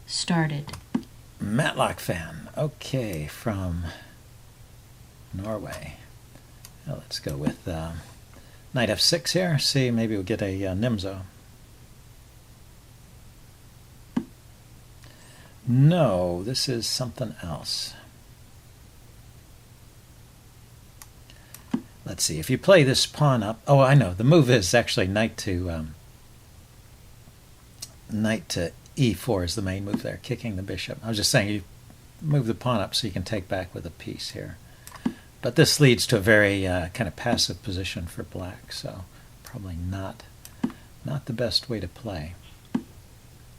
started. Matlock fan. Okay, from Norway. Well, let's go with knight f6 here. See, maybe we'll get a Nimzo. No, this is something else. Let's see, if you play this pawn up... Oh, I know, the move is actually knight to e4 is the main move there, kicking the bishop. I was just saying, you move the pawn up so you can take back with a piece here. But this leads to a very kind of passive position for black, so probably not the best way to play.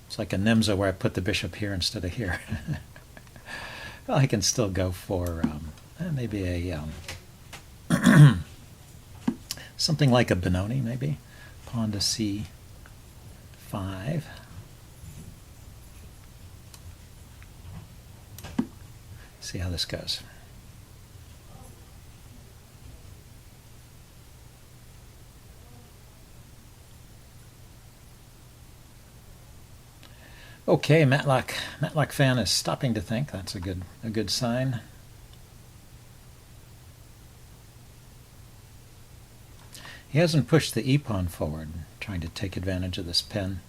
It's like a Nimzo where I put the bishop here instead of here. Well, I can still go for maybe a something like a Benoni, maybe. Pawn to c5. See how this goes. Okay, Matlock fan is stopping to think. That's a good sign. He hasn't pushed the e-pawn forward, trying to take advantage of this pin.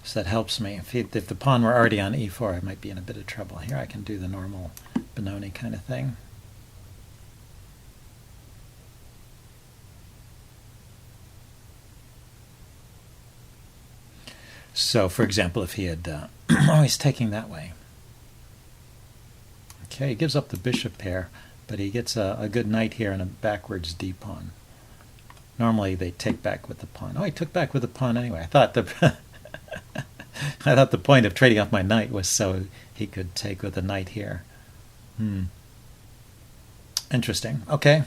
So that helps me. If the pawn were already on e4, I might be in a bit of trouble. Here I can do the normal Benoni kind of thing. So, for example, if he had... oh, he's taking that way. Okay, he gives up the bishop pair, but he gets a good knight here and a backwards d-pawn. Normally they take back with the pawn. Oh, he took back with the pawn anyway. I thought the I thought the point of trading off my knight was so he could take with a knight here. Interesting. Okay.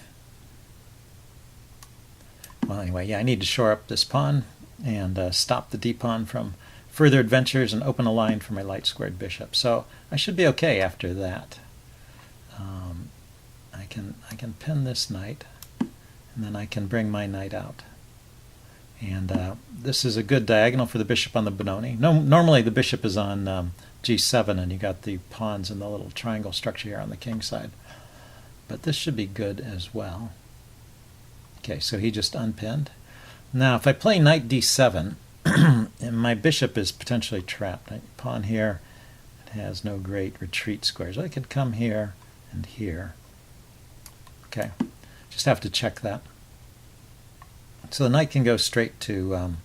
Well, anyway, yeah, I need to shore up this pawn and stop the d-pawn from further adventures and open a line for my light-squared bishop. So I should be okay after that. I can pin this knight, and then I can bring my knight out. And this is a good diagonal for the bishop on the Benoni. Normally the bishop is on g7, and you got the pawns in the little triangle structure here on the king side. But this should be good as well. Okay, so he just unpinned. Now, if I play knight d7, and my bishop is potentially trapped. Pawn here, it has no great retreat squares. I could come here and here. Okay, just have to check that. So the knight can go straight to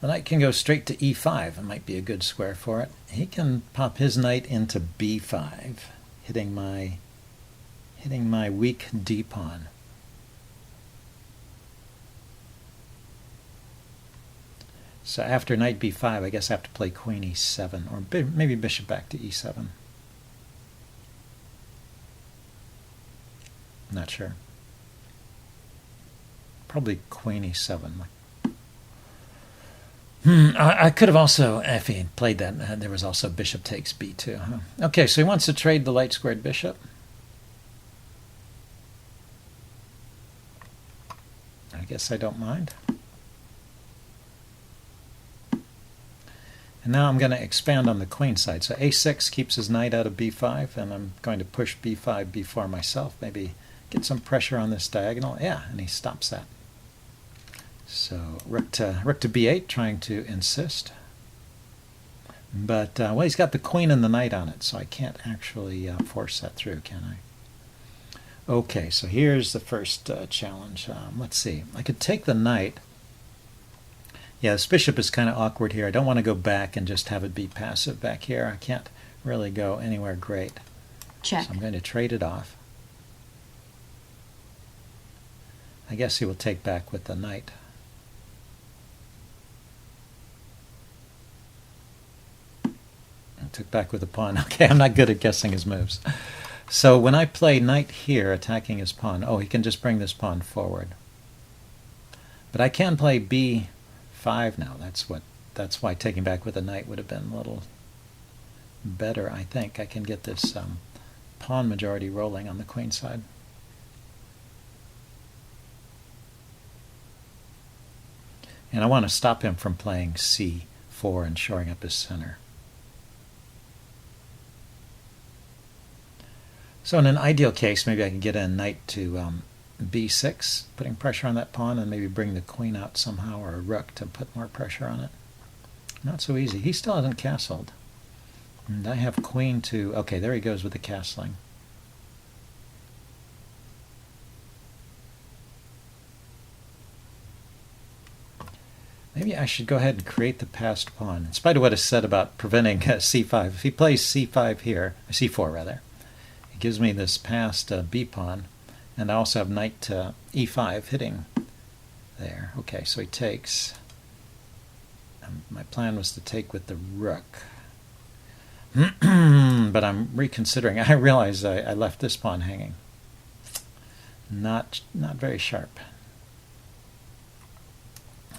e5. It might be a good square for it. He can pop his knight into b5, hitting my weak d-pawn. So after knight b5, I guess I have to play queen e7, or maybe bishop back to e7. Not sure. Probably queen e7. I could have also, if he had played that, there was also bishop takes b2. Huh? Okay, so he wants to trade the light squared bishop. I guess I don't mind. And now I'm going to expand on the queen side. So a6 keeps his knight out of b5, and I'm going to push b5, b4 myself. Maybe get some pressure on this diagonal. Yeah, and he stops that. So rook to b8, trying to insist. But, well, he's got the queen and the knight on it, so I can't actually force that through, can I? Okay, so here's the first challenge. Let's see. I could take the knight. Yeah, this bishop is kind of awkward here. I don't want to go back and just have it be passive back here. I can't really go anywhere great. Check. So I'm going to trade it off. I guess he will take back with the knight. Took back with the pawn. Okay, I'm not good at guessing his moves. So when I play knight here, attacking his pawn, oh, he can just bring this pawn forward. But I can play b5 now. That's why taking back with the knight would have been a little better, I think. I can get this pawn majority rolling on the queen side. And I want to stop him from playing c4 and shoring up his center. So in an ideal case, maybe I can get in knight to b6, putting pressure on that pawn, and maybe bring the queen out somehow, or a rook to put more pressure on it. Not so easy. He still hasn't castled. And I have queen to... Okay, there he goes with the castling. Maybe I should go ahead and create the passed pawn, in spite of what is said about preventing c5. If he plays c5 here, c4 rather, it gives me this passed b pawn, and I also have knight to e5 hitting there. Okay, so he takes. My plan was to take with the rook. But I'm reconsidering. I realize I left this pawn hanging. Not very sharp.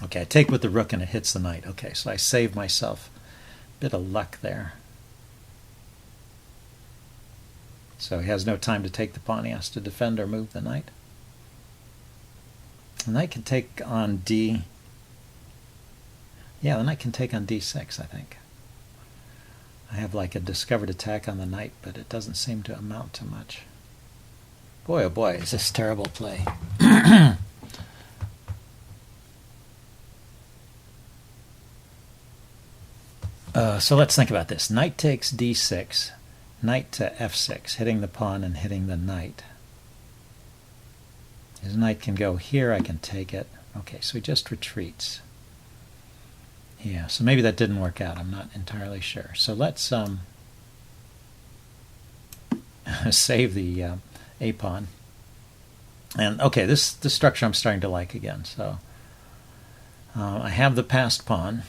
Okay, I take with the rook and it hits the knight. Okay, so I save myself a bit of luck there. So he has no time to take the pawn. He has to defend or move the knight. The knight can take on d. Yeah, the knight can take on d6, I think. I have like a discovered attack on the knight, but it doesn't seem to amount to much. Boy, oh boy, is this terrible play. So let's think about this. Knight takes d6, knight to f6, hitting the pawn and hitting the knight. His knight can go here, I can take it. Okay, so he just retreats. Yeah, so maybe that didn't work out. I'm not entirely sure. So let's save the a pawn. And okay, this structure I'm starting to like again. So I have the passed pawn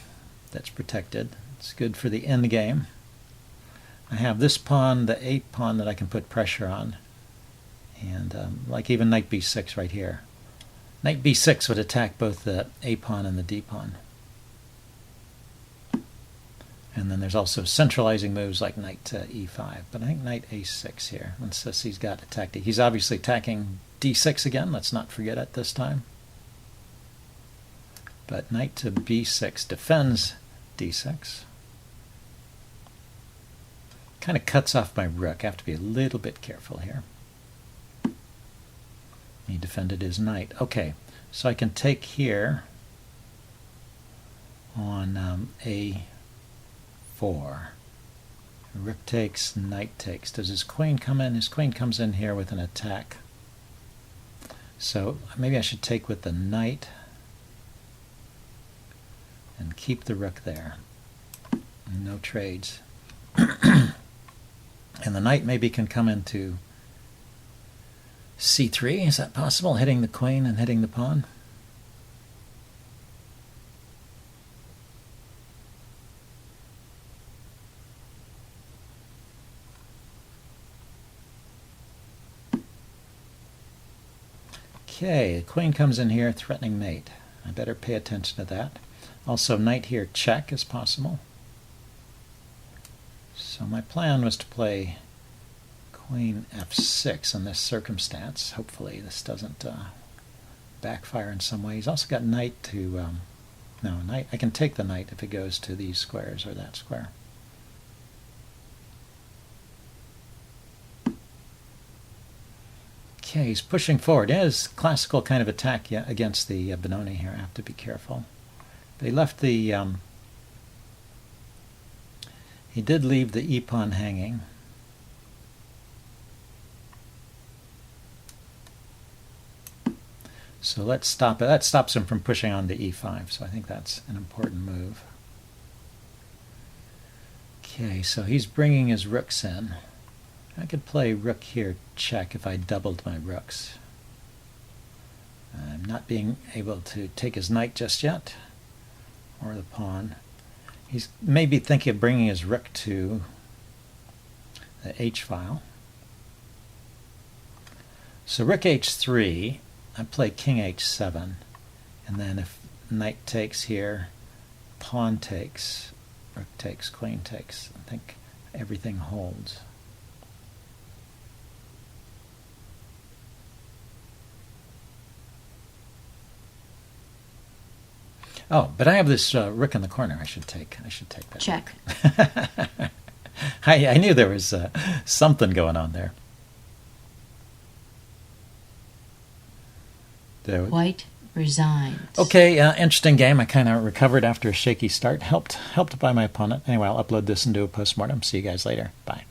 that's protected. It's good for the end game. I have this pawn, the a pawn that I can put pressure on. And like even knight b6 right here. Knight b6 would attack both the a pawn and the d pawn. And then there's also centralizing moves like knight to e5. But I think knight a6 here, once he's got attacked. He's obviously attacking d6 again. Let's not forget it this time. But knight to b6 defends d6. Kind of cuts off my rook. I have to be a little bit careful here. He defended his knight. Okay, so I can take here on a4. Rook takes, knight takes. Does his queen come in? His queen comes in here with an attack. So maybe I should take with the knight and keep the rook there. No trades. And the knight maybe can come into c3. Is that possible? Hitting the queen and hitting the pawn? Okay, the queen comes in here, threatening mate. I better pay attention to that. Also, knight here check is possible. So my plan was to play queen f6 in this circumstance. Hopefully this doesn't backfire in some way. He's also got knight to... no, knight. I can take the knight if it goes to these squares or that square. Okay, he's pushing forward. Yeah, his classical kind of attack against the Benoni here. I have to be careful. But he left the... he did leave the e-pawn hanging. So let's stop it. That stops him from pushing on to e5, so I think that's an important move. Okay, so he's bringing his rooks in. I could play rook here check if I doubled my rooks. I'm not being able to take his knight just yet, or the pawn. He's maybe thinking of bringing his rook to the h-file. So rook h3, I play king h7, and then if knight takes here, pawn takes, rook takes, queen takes. I think everything holds. Oh, but I have this rook in the corner. I should take that. Check. I knew there was something going on there. White resigns. Okay, interesting game. I kind of recovered after a shaky start. Helped by my opponent. Anyway, I'll upload this and do a postmortem. See you guys later. Bye.